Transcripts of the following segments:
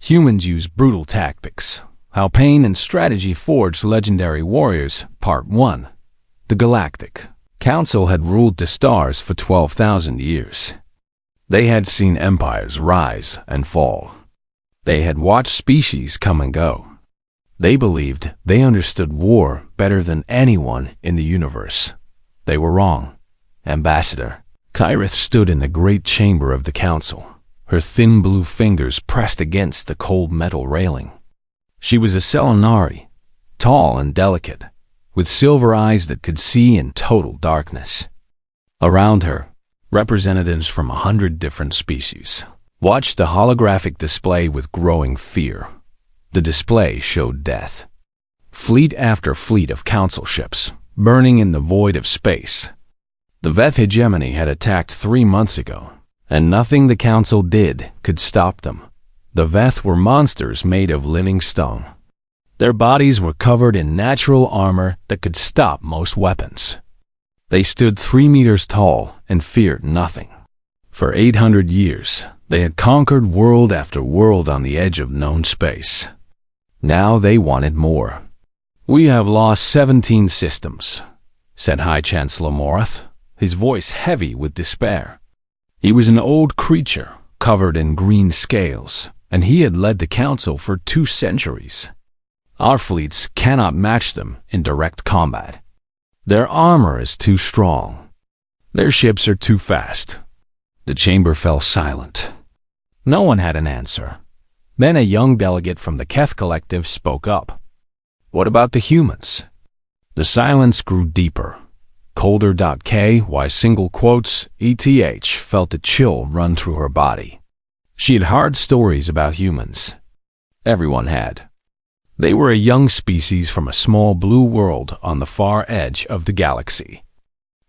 Humans use brutal tactics. How pain and strategy forged legendary warriors. Part 1. The Galactic Council had ruled the stars for 12,000 years. They had seen empires rise and fall. They had watched species come and go. They believed they understood war better than anyone in the universe. They were wrong. Ambassador Kyrith stood in the great chamber of the council, her thin blue fingers pressed against the cold metal railing. She was a Selenari, tall and delicate, with silver eyes that could see in total darkness. Around her, representatives from 100 different species watched the holographic display with growing fear. The display showed death. Fleet after fleet of council ships, burning in the void of space. The Veth hegemony had attacked 3 months ago, and nothing the council did could stop them. The Veth were monsters made of living stone. Their bodies were covered in natural armor that could stop most weapons. They stood 3 meters tall and feared nothing. For 800 years, they had conquered world after world on the edge of known space. Now they wanted more. "We have lost 17 systems," said High Chancellor Morath, his voice heavy with despair. He was an old creature, covered in green scales, and he had led the council for 2 centuries. "Our fleets cannot match them in direct combat. Their armor is too strong. Their ships are too fast." The chamber fell silent. No one had an answer. Then a young delegate from the Keth Collective spoke up. "What about the humans?" The silence grew deeper. Colder.ky single quotes ETH felt a chill run through her body. She had heard stories about humans. Everyone had. They were a young species from a small blue world on the far edge of the galaxy.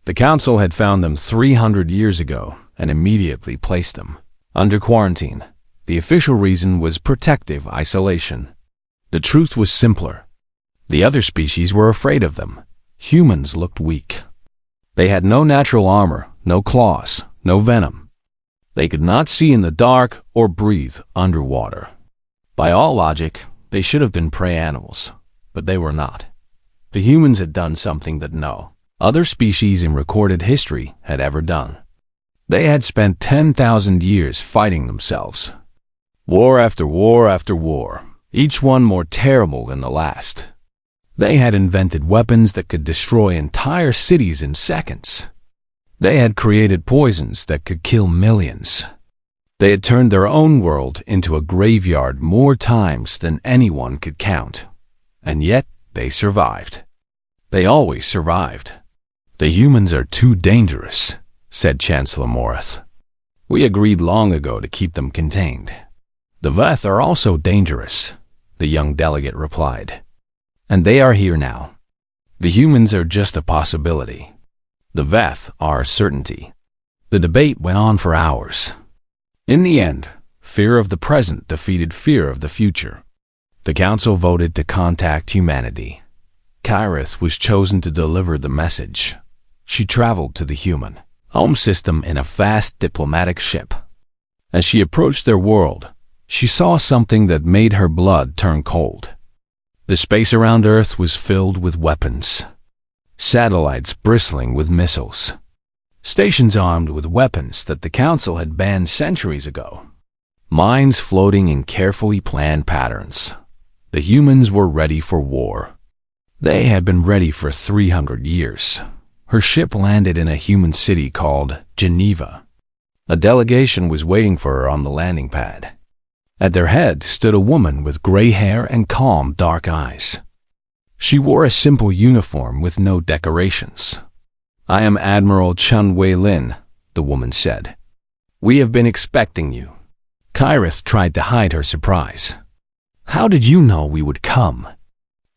The council had found them 300 years ago and immediately placed them under quarantine. The official reason was protective isolation. The truth was simpler. The other species were afraid of them. Humans looked weak. They had no natural armor, no claws, no venom. They could not see in the dark or breathe underwater. By all logic, they should have been prey animals, but they were not. The humans had done something that no other species in recorded history had ever done. They had spent 10,000 years fighting themselves. War after war after war, each one more terrible than the last. They had invented weapons that could destroy entire cities in seconds. They had created poisons that could kill millions. They had turned their own world into a graveyard more times than anyone could count. And yet they survived. They always survived. "The humans are too dangerous," said Chancellor Morath. "We agreed long ago to keep them contained." "The Veth are also dangerous," the young delegate replied. "And they are here now. The humans are just a possibility. The Veth are a certainty." The debate went on for hours. In the end, fear of the present defeated fear of the future. The council voted to contact humanity. Kyrith was chosen to deliver the message. She traveled to the human home system in a fast diplomatic ship. As she approached their world, she saw something that made her blood turn cold. The space around Earth was filled with weapons. Satellites bristling with missiles. Stations armed with weapons that the Council had banned centuries ago. Mines floating in carefully planned patterns. The humans were ready for war. They had been ready for 300 years. Her ship landed in a human city called Geneva. A delegation was waiting for her on the landing pad. At their head stood a woman with gray hair and calm, dark eyes. She wore a simple uniform with no decorations. "I am Admiral Chun Wei-Lin," the woman said. "We have been expecting you." Kyrith tried to hide her surprise. "How did you know we would come?"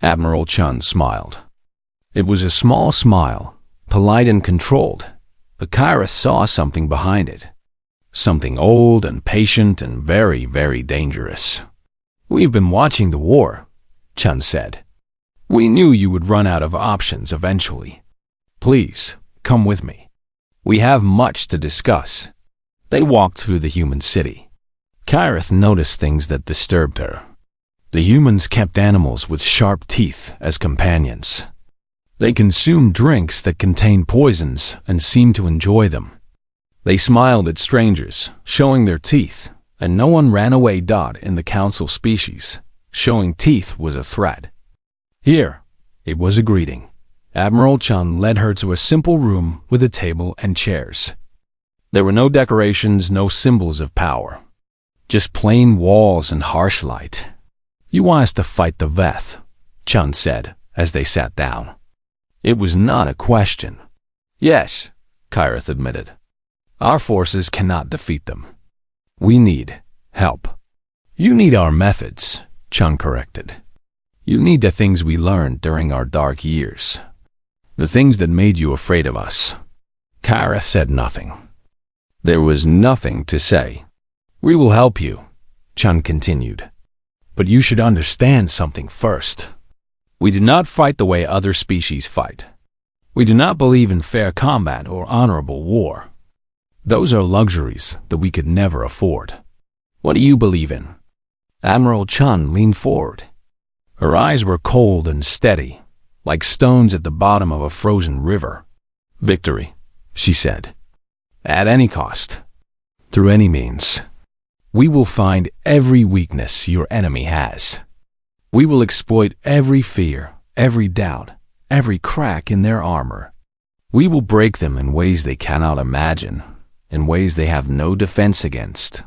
Admiral Chun smiled. It was a small smile, polite and controlled, but Kyrith saw something behind it. Something old and patient and very, very dangerous. "We've been watching the war," Chun said. "We knew you would run out of options eventually. Please, come with me. We have much to discuss." They walked through the human city. Kyrith noticed things that disturbed her. The humans kept animals with sharp teeth as companions. They consumed drinks that contained poisons and seemed to enjoy them. They smiled at strangers, showing their teeth, and no one ran away. In the council species, showing teeth was a threat. Here, it was a greeting. Admiral Chun led her to a simple room with a table and chairs. There were no decorations, no symbols of power. Just plain walls and harsh light. "You want us to fight the Veth," Chun said as they sat down. It was not a question. "Yes," Kyrith admitted. "Our forces cannot defeat them. We need help." "You need our methods," Chun corrected. "You need the things we learned during our dark years. The things that made you afraid of us." Kyrith said nothing. There was nothing to say. "We will help you," Chun continued. "But you should understand something first. We do not fight the way other species fight. We do not believe in fair combat or honorable war. Those are luxuries that we could never afford. What do you believe in?" Admiral Chun leaned forward. Her eyes were cold and steady, like stones at the bottom of a frozen river. "Victory," she said. "At any cost. Through any means. We will find every weakness your enemy has. We will exploit every fear, every doubt, every crack in their armor. We will break them in ways they cannot imagine, in ways they have no defense against."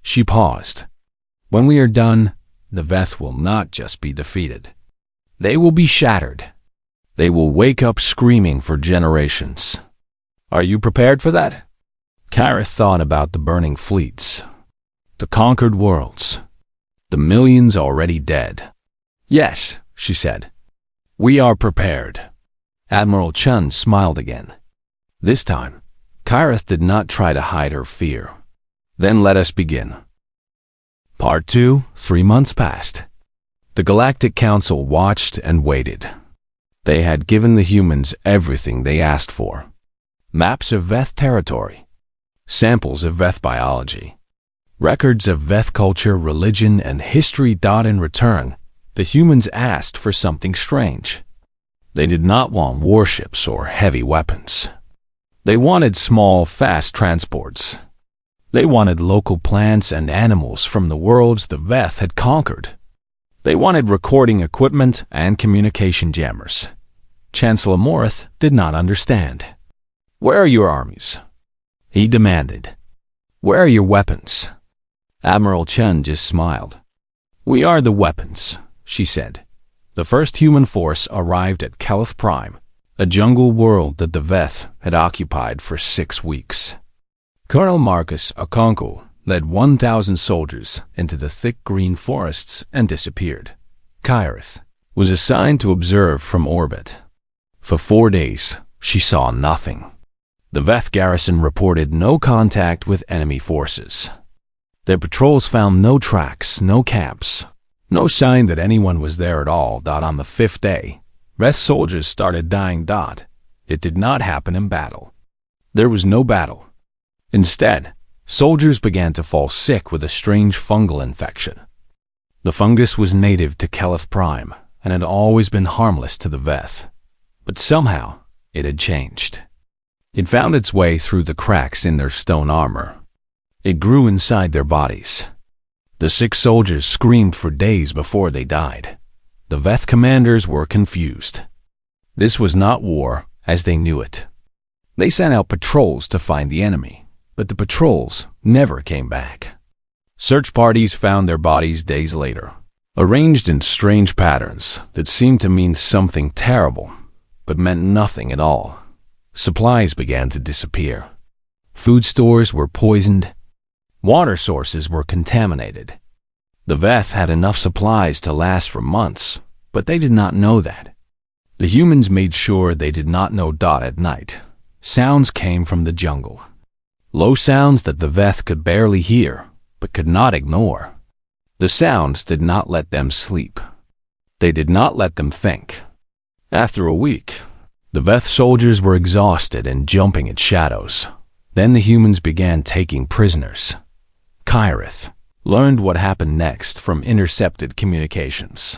She paused. "When we are done, the Veth will not just be defeated. They will be shattered. They will wake up screaming for generations. Are you prepared for that?" Kyrith thought about the burning fleets, the conquered worlds, the millions already dead. "Yes," she said. "We are prepared." Admiral Chun smiled again. This time, Kyrith did not try to hide her fear. "Then let us begin." Part 2, 3 months passed. The Galactic Council watched and waited. They had given the humans everything they asked for. Maps of Veth territory, samples of Veth biology, records of Veth culture, religion, and history. In return, the humans asked for something strange. They did not want warships or heavy weapons. They wanted small, fast transports. They wanted local plants and animals from the worlds the Veth had conquered. They wanted recording equipment and communication jammers. Chancellor Morith did not understand. "Where are your armies?" he demanded. "Where are your weapons?" Admiral Chun just smiled. "We are the weapons," she said. The first human force arrived at Kelith Prime, a jungle world that the Veth had occupied for 6 weeks. Colonel Marcus Okonkwo led 1,000 soldiers into the thick green forests and disappeared. Kyrith was assigned to observe from orbit. For 4 days, she saw nothing. The Veth garrison reported no contact with enemy forces. Their patrols found no tracks, no camps, no sign that anyone was there at all. On the 5th day, Veth soldiers started dying. It did not happen in battle. There was no battle. Instead, soldiers began to fall sick with a strange fungal infection. The fungus was native to Kelith Prime and had always been harmless to the Veth. But somehow, it had changed. It found its way through the cracks in their stone armor. It grew inside their bodies. The sick soldiers screamed for days before they died. The Veth commanders were confused. This was not war as they knew it. They sent out patrols to find the enemy, but the patrols never came back. Search parties found their bodies days later, arranged in strange patterns that seemed to mean something terrible, but meant nothing at all. Supplies began to disappear. Food stores were poisoned. Water sources were contaminated. The Veth had enough supplies to last for months, but they did not know that. The humans made sure they did not know. At night, sounds came from the jungle. Low sounds that the Veth could barely hear, but could not ignore. The sounds did not let them sleep. They did not let them think. After a week, the Veth soldiers were exhausted and jumping at shadows. Then the humans began taking prisoners. Kyrith learned what happened next from intercepted communications.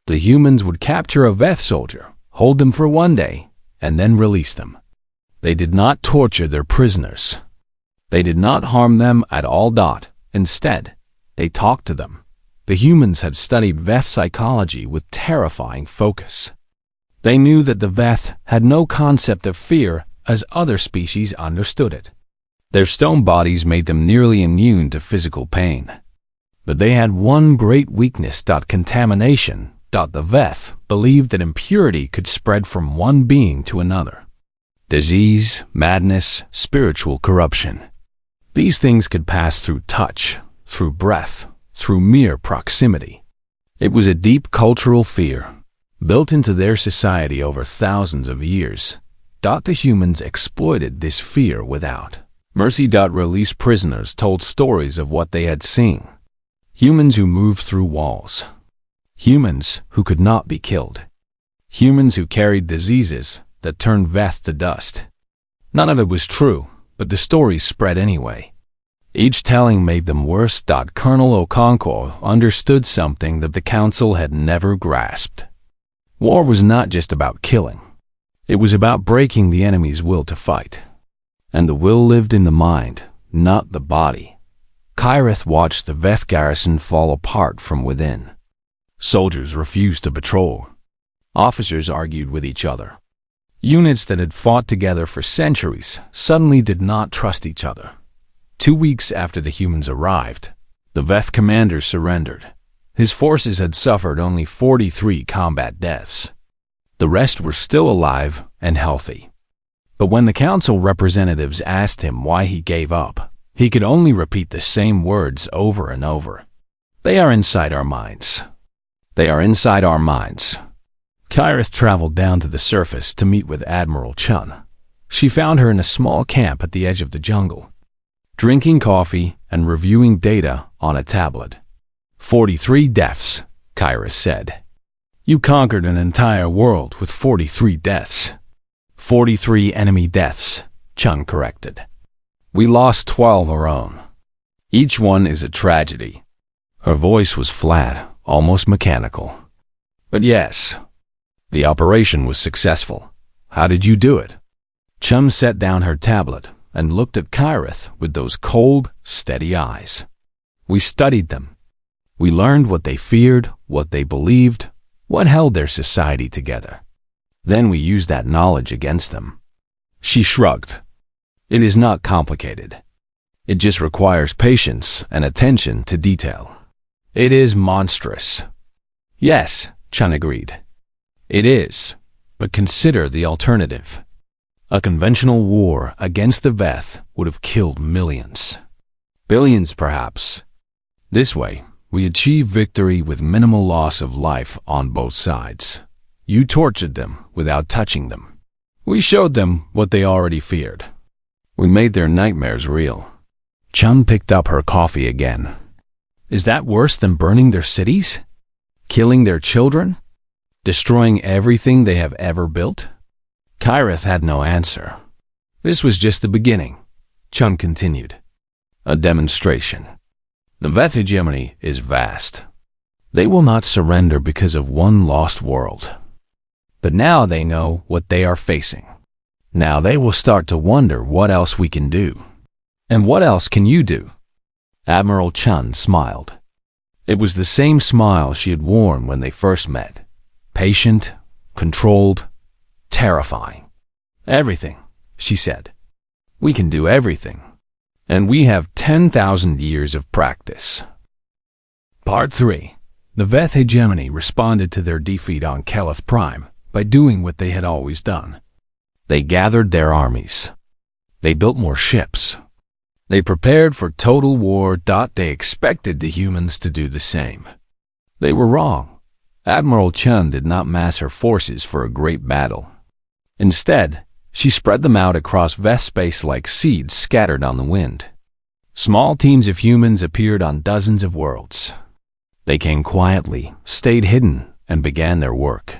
The humans would capture a Veth soldier, hold them for one day, and then release them. They did not torture their prisoners. They did not harm them at all. Instead, they talked to them. The humans had studied Veth psychology with terrifying focus. They knew that the Veth had no concept of fear as other species understood it. Their stone bodies made them nearly immune to physical pain. But they had one great weakness: contamination. The Veth believed that impurity could spread from one being to another. Disease, madness, spiritual corruption. These things could pass through touch, through breath, through mere proximity. It was a deep cultural fear, built into their society over thousands of years. The humans exploited this fear without mercy. Released prisoners told stories of what they had seen. Humans who moved through walls. Humans who could not be killed. Humans who carried diseases that turned Veth to dust. None of it was true, but the stories spread anyway. Each telling made them worse. Colonel Okonkwo understood something that the Council had never grasped. War was not just about killing. It was about breaking the enemy's will to fight. And the will lived in the mind, not the body. Kyrith watched the Veth garrison fall apart from within. Soldiers refused to patrol. Officers argued with each other. Units that had fought together for centuries suddenly did not trust each other. 2 weeks after the humans arrived, the Veth commander surrendered. His forces had suffered only 43 combat deaths. The rest were still alive and healthy. But when the council representatives asked him why he gave up, he could only repeat the same words over and over. They are inside our minds. They are inside our minds. Kyrith traveled down to the surface to meet with Admiral Chun. She found her in a small camp at the edge of the jungle, drinking coffee and reviewing data on a tablet. 43 deaths, Kyrith said. You conquered an entire world with 43 deaths. 43 enemy deaths, Chun corrected. We lost 12 our own. Each one is a tragedy. Her voice was flat, almost mechanical. But yes, the operation was successful. How did you do it? Chun set down her tablet and looked at Kyrith with those cold, steady eyes. We studied them. We learned what they feared, what they believed, what held their society together. Then we used that knowledge against them. She shrugged. It is not complicated. It just requires patience and attention to detail. It is monstrous. Yes, Chun agreed. It is, but consider the alternative. A conventional war against the Veth would have killed millions. Billions, perhaps. This way, we achieve victory with minimal loss of life on both sides. You tortured them without touching them. We showed them what they already feared. We made their nightmares real. Chun picked up her coffee again. Is that worse than burning their cities? Killing their children? Destroying everything they have ever built? Kyrith had no answer. This was just the beginning, Chun continued. A demonstration. The Veth hegemony is vast. They will not surrender because of one lost world. But now they know what they are facing. Now they will start to wonder what else we can do. And what else can you do? Admiral Chun smiled. It was the same smile she had worn when they first met. Patient, controlled, terrifying. Everything, she said. We can do everything. And we have 10,000 years of practice. Part 3. The Veth hegemony responded to their defeat on Keleth Prime by doing what they had always done. They gathered their armies. They built more ships. They prepared for total war. They expected the humans to do the same. They were wrong. Admiral Chun did not mass her forces for a great battle. Instead, she spread them out across Veth space like seeds scattered on the wind. Small teams of humans appeared on dozens of worlds. They came quietly, stayed hidden, and began their work.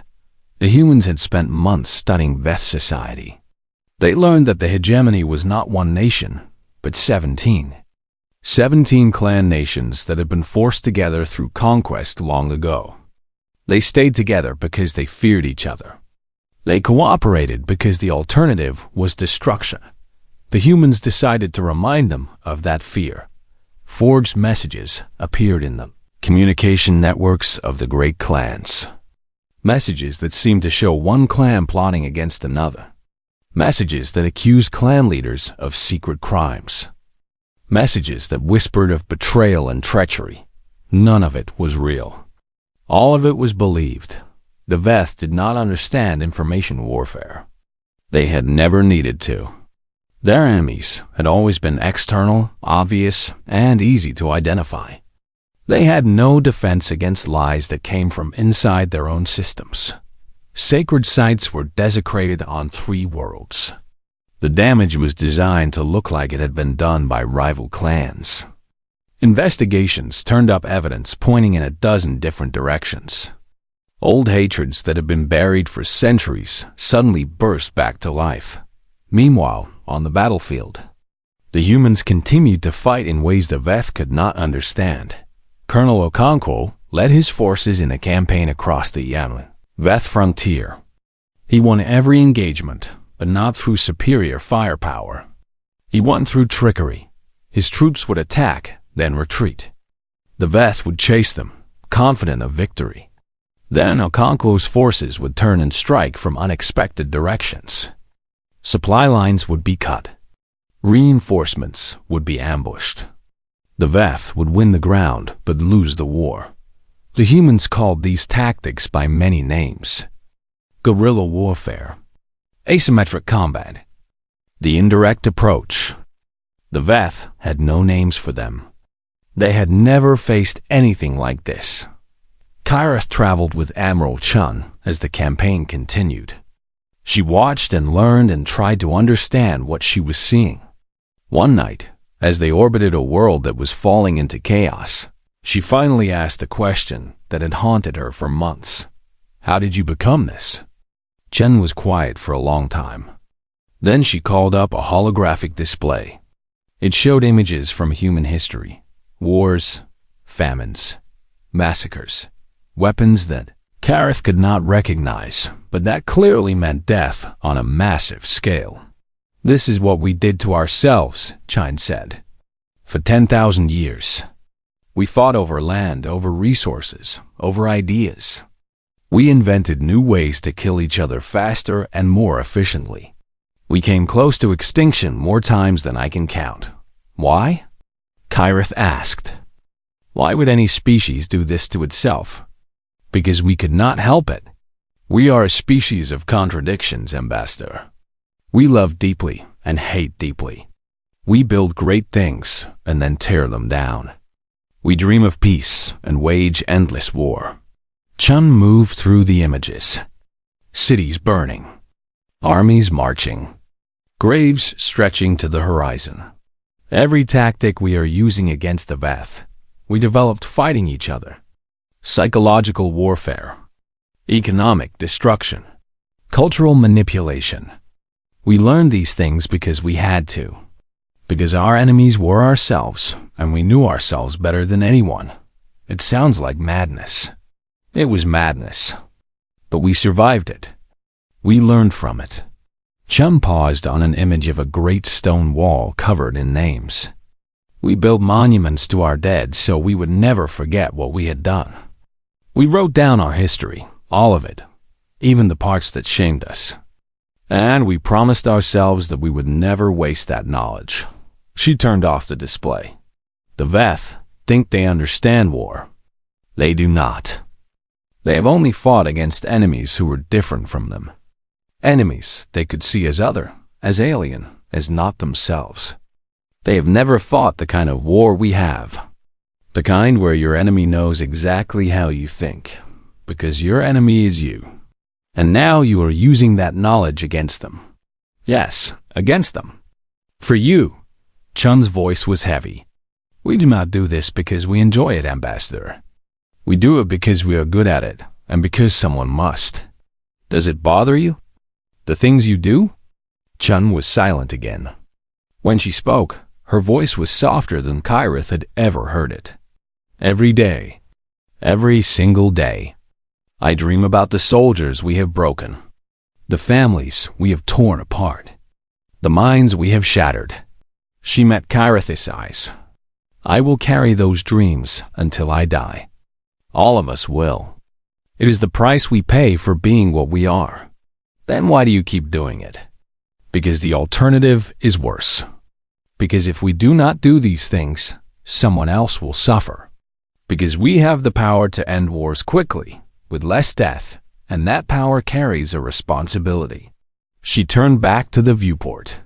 The humans had spent months studying Veth society. They learned that the hegemony was not one nation, but 17. 17 clan nations that had been forced together through conquest long ago. They stayed together because they feared each other. They cooperated because the alternative was destruction. The humans decided to remind them of that fear. Forged messages appeared in them. Communication networks of the great clans. Messages that seemed to show one clan plotting against another. Messages that accused clan leaders of secret crimes. Messages that whispered of betrayal and treachery. None of it was real. All of it was believed. The Veth did not understand information warfare. They had never needed to. Their enemies had always been external, obvious, and easy to identify. They had no defense against lies that came from inside their own systems. Sacred sites were desecrated on 3 worlds. The damage was designed to look like it had been done by rival clans. Investigations turned up evidence pointing in a dozen different directions. Old hatreds that had been buried for centuries suddenly burst back to life. Meanwhile, on the battlefield, the humans continued to fight in ways the Veth could not understand. Colonel Okonkwo led his forces in a campaign across the Yanlin Veth frontier. He won every engagement, but not through superior firepower. He won through trickery. His troops would attack, then retreat. The Veth would chase them, confident of victory. Then Okonkwo's forces would turn and strike from unexpected directions. Supply lines would be cut. Reinforcements would be ambushed. The Veth would win the ground, but lose the war. The humans called these tactics by many names. Guerrilla warfare, asymmetric combat, the indirect approach. The Veth had no names for them. They had never faced anything like this. Kyrith traveled with Admiral Chun as the campaign continued. She watched and learned and tried to understand what she was seeing. One night, as they orbited a world that was falling into chaos, she finally asked a question that had haunted her for months. How did you become this? Chen was quiet for a long time. Then she called up a holographic display. It showed images from human history, wars, famines, massacres, weapons that Kyrith could not recognize, but that clearly meant death on a massive scale. This is what we did to ourselves, Chine said. For 10,000 years. We fought over land, over resources, over ideas. We invented new ways to kill each other faster and more efficiently. We came close to extinction more times than I can count. Why? Kyrith asked. Why would any species do this to itself? Because we could not help it. We are a species of contradictions, Ambassador. We love deeply and hate deeply. We build great things and then tear them down. We dream of peace and wage endless war. Chun moved through the images. Cities burning. Armies marching. Graves stretching to the horizon. Every tactic we are using against the Veth, we developed fighting each other. Psychological warfare. Economic destruction. Cultural manipulation. We learned these things because we had to. Because our enemies were ourselves, and we knew ourselves better than anyone. It sounds like madness. It was madness. But we survived it. We learned from it. Chum paused on an image of a great stone wall covered in names. We built monuments to our dead so we would never forget what we had done. We wrote down our history, all of it, even the parts that shamed us. And we promised ourselves that we would never waste that knowledge. She turned off the display. The Veth think they understand war. They do not. They have only fought against enemies who were different from them. Enemies they could see as other, as alien, as not themselves. They have never fought the kind of war we have. The kind where your enemy knows exactly how you think, because your enemy is you. And now you are using that knowledge against them. Yes, against them. For you. Chun's voice was heavy. We do not do this because we enjoy it, Ambassador. We do it because we are good at it, and because someone must. Does it bother you? The things you do? Chun was silent again. When she spoke, Her voice was softer than Kyrith had ever heard it. Every day, every single day, I dream about the soldiers we have broken, the families we have torn apart, the minds we have shattered. She met Kyrith's eyes. I will carry those dreams until I die. All of us will. It is the price we pay for being what we are. Then why do you keep doing it? Because the alternative is worse. Because if we do not do these things, someone else will suffer. Because we have the power to end wars quickly, with less death, and that power carries a responsibility. She turned back to the viewport.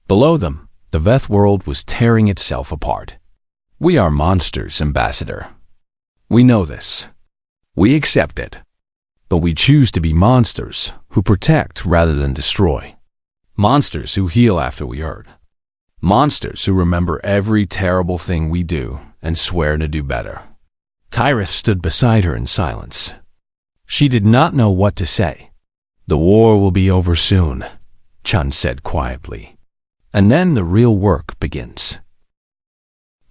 Below them, the Veth world was tearing itself apart. We are monsters, Ambassador. We know this. We accept it. But we choose to be monsters who protect rather than destroy. Monsters who heal after we hurt. Monsters who remember every terrible thing we do and swear to do better. Kyrith stood beside her in silence. She did not know what to say. The war will be over soon, Chun said quietly. And then the real work begins.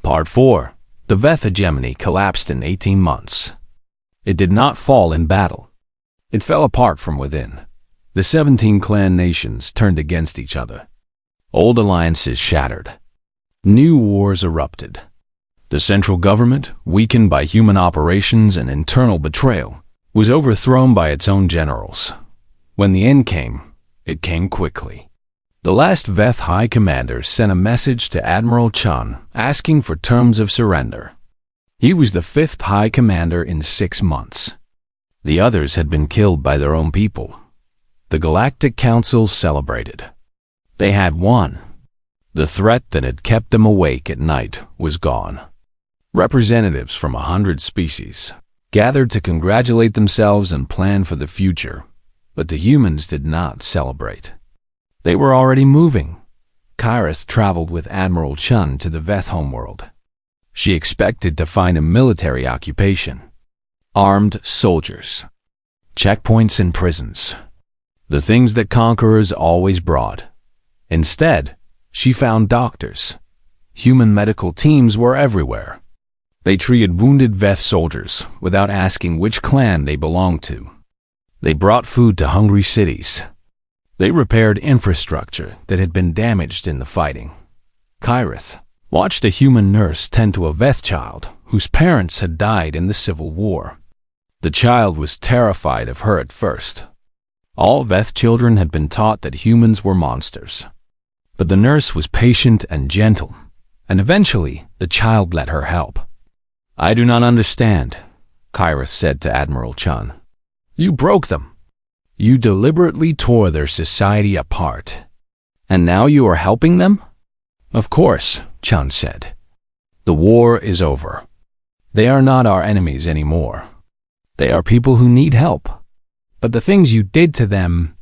Part 4. The Veth hegemony collapsed in 18 months. It did not fall in battle. It fell apart from within. The 17 clan nations turned against each other. Old alliances shattered. New wars erupted. The central government, weakened by human operations and internal betrayal, was overthrown by its own generals. When the end came, it came quickly. The last Veth High Commander sent a message to Admiral Chun asking for terms of surrender. He was the 5th High Commander in 6 months. The others had been killed by their own people. The Galactic Council celebrated. They had won. The threat that had kept them awake at night was gone. Representatives from 100 species gathered to congratulate themselves and plan for the future, but the humans did not celebrate. They were already moving. Kyrith traveled with Admiral Chun to the Veth homeworld. She expected to find a military occupation. Armed soldiers. Checkpoints and prisons. The things that conquerors always brought. Instead, she found doctors. Human medical teams were everywhere. They treated wounded Veth soldiers without asking which clan they belonged to. They brought food to hungry cities. They repaired infrastructure that had been damaged in the fighting. Kyrith watched a human nurse tend to a Veth child whose parents had died in the Civil War. The child was terrified of her at first. All Veth children had been taught that humans were monsters. But the nurse was patient and gentle, and eventually the child let her help. I do not understand, Kyrith said to Admiral Chun. You broke them. You deliberately tore their society apart. And now you are helping them? Of course, Chun said. The war is over. They are not our enemies anymore. They are people who need help. But the things you did to them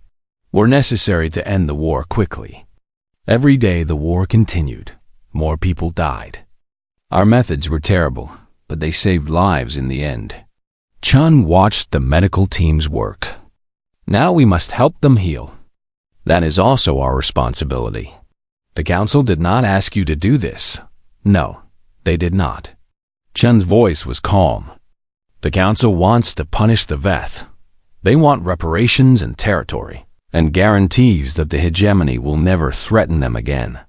were necessary to end the war quickly. Every day the war continued. More people died. Our methods were terrible, but they saved lives in the end. Chun watched the medical teams work. Now we must help them heal. That is also our responsibility. The council did not ask you to do this. No, they did not. Chun's voice was calm. The council wants to punish the Veth. They want reparations and territory, and guarantees that the hegemony will never threaten them again.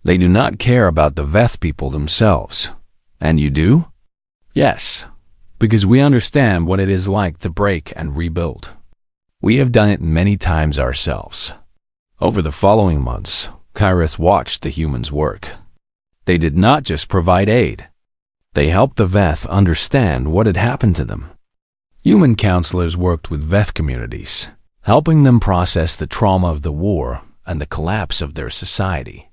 They do not care about the Veth people themselves. And you do? Yes, because we understand what it is like to break and rebuild. We have done it many times ourselves. Over the following months, Kyrith watched the humans work. They did not just provide aid. They helped the Veth understand what had happened to them. Human counselors worked with Veth communities, helping them process the trauma of the war and the collapse of their society.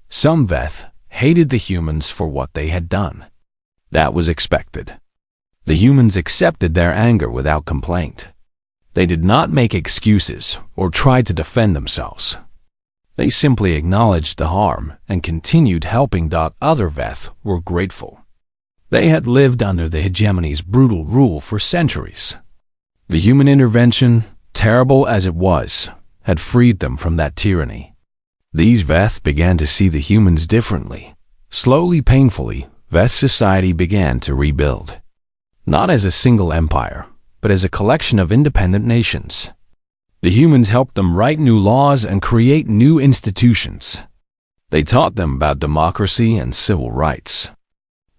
Some Veth hated the humans for what they had done. That was expected. The humans accepted their anger without complaint. They did not make excuses or try to defend themselves. They simply acknowledged the harm and continued helping. Other Veth were grateful. They had lived under the hegemony's brutal rule for centuries. The human intervention, terrible as it was, had freed them from that tyranny. These Veth began to see the humans differently, Slowly, painfully, Veth society began to rebuild. Not as a single empire, but as a collection of independent nations. The humans helped them write new laws and create new institutions. They taught them about democracy and civil rights.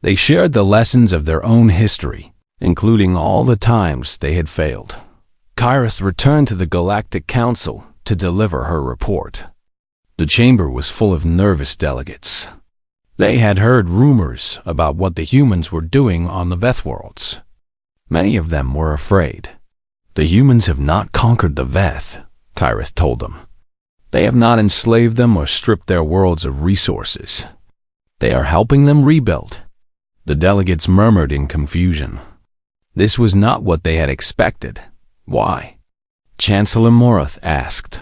They shared the lessons of their own history, including all the times they had failed. Kyrith returned to the Galactic Council to deliver her report. The chamber was full of nervous delegates. They had heard rumors about what the humans were doing on the Veth worlds. Many of them were afraid. The humans have not conquered the Veth, Kyrith told them. They have not enslaved them or stripped their worlds of resources. They are helping them rebuild. The delegates murmured in confusion. This was not what they had expected. Why? Chancellor Morath asked.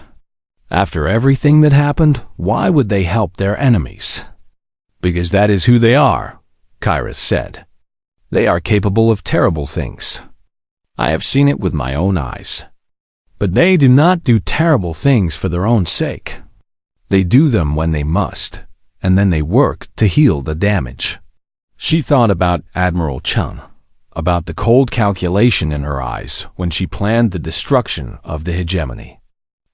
After everything that happened, why would they help their enemies? Because that is who they are, Kyrith said. They are capable of terrible things. I have seen it with my own eyes. But they do not do terrible things for their own sake. They do them when they must, and then they work to heal the damage. She thought about Admiral Chun, about the cold calculation in her eyes when she planned the destruction of the hegemony,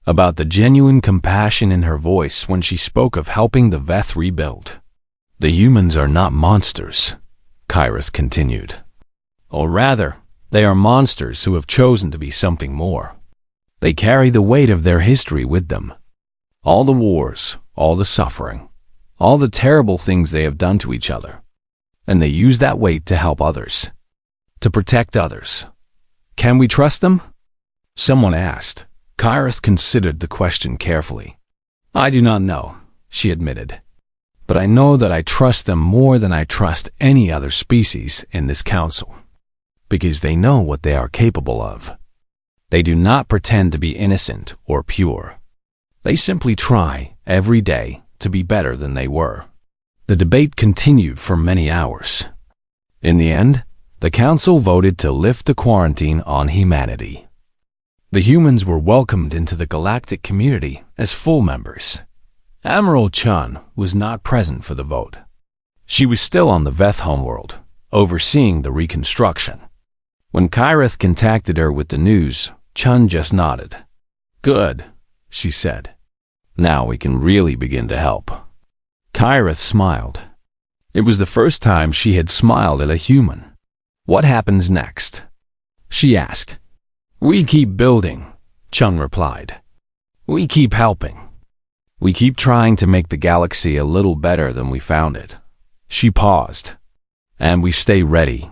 about the genuine compassion in her voice when she spoke of helping the Veth rebuild. The humans are not monsters, Kyrith continued. Or rather, they are monsters who have chosen to be something more. They carry the weight of their history with them. All the wars, all the suffering, all the terrible things they have done to each other. And they use that weight to help others, to protect others. Can we trust them? Someone asked. Kyrith considered the question carefully. I do not know, she admitted. But I know that I trust them more than I trust any other species in this council. Because they know what they are capable of. They do not pretend to be innocent or pure. They simply try, every day, to be better than they were. The debate continued for many hours. In the end, the council voted to lift the quarantine on humanity. The humans were welcomed into the galactic community as full members. Admiral Chun was not present for the vote. She was still on the Veth homeworld, overseeing the reconstruction. When Kyrith contacted her with the news, Chun just nodded. Good, she said. Now we can really begin to help. Kyrith smiled. It was the first time she had smiled at a human. What happens next? She asked. We keep building, Chun replied. We keep helping. We keep trying to make the galaxy a little better than we found it. She paused. And we stay ready.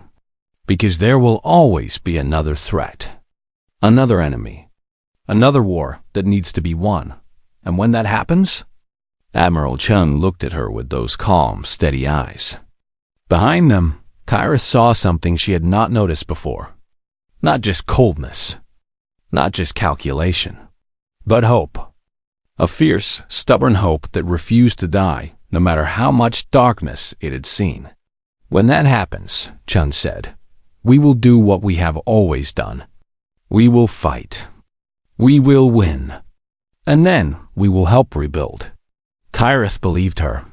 Because there will always be another threat. Another enemy. Another war that needs to be won. And when that happens? Admiral Chun looked at her with those calm, steady eyes. Behind them, Kyrith saw something she had not noticed before. Not just coldness. Not just calculation. But hope. A fierce, stubborn hope that refused to die, no matter how much darkness it had seen. When that happens, Chun said, we will do what we have always done. We will fight. We will win. And then we will help rebuild. Kyrith believed her.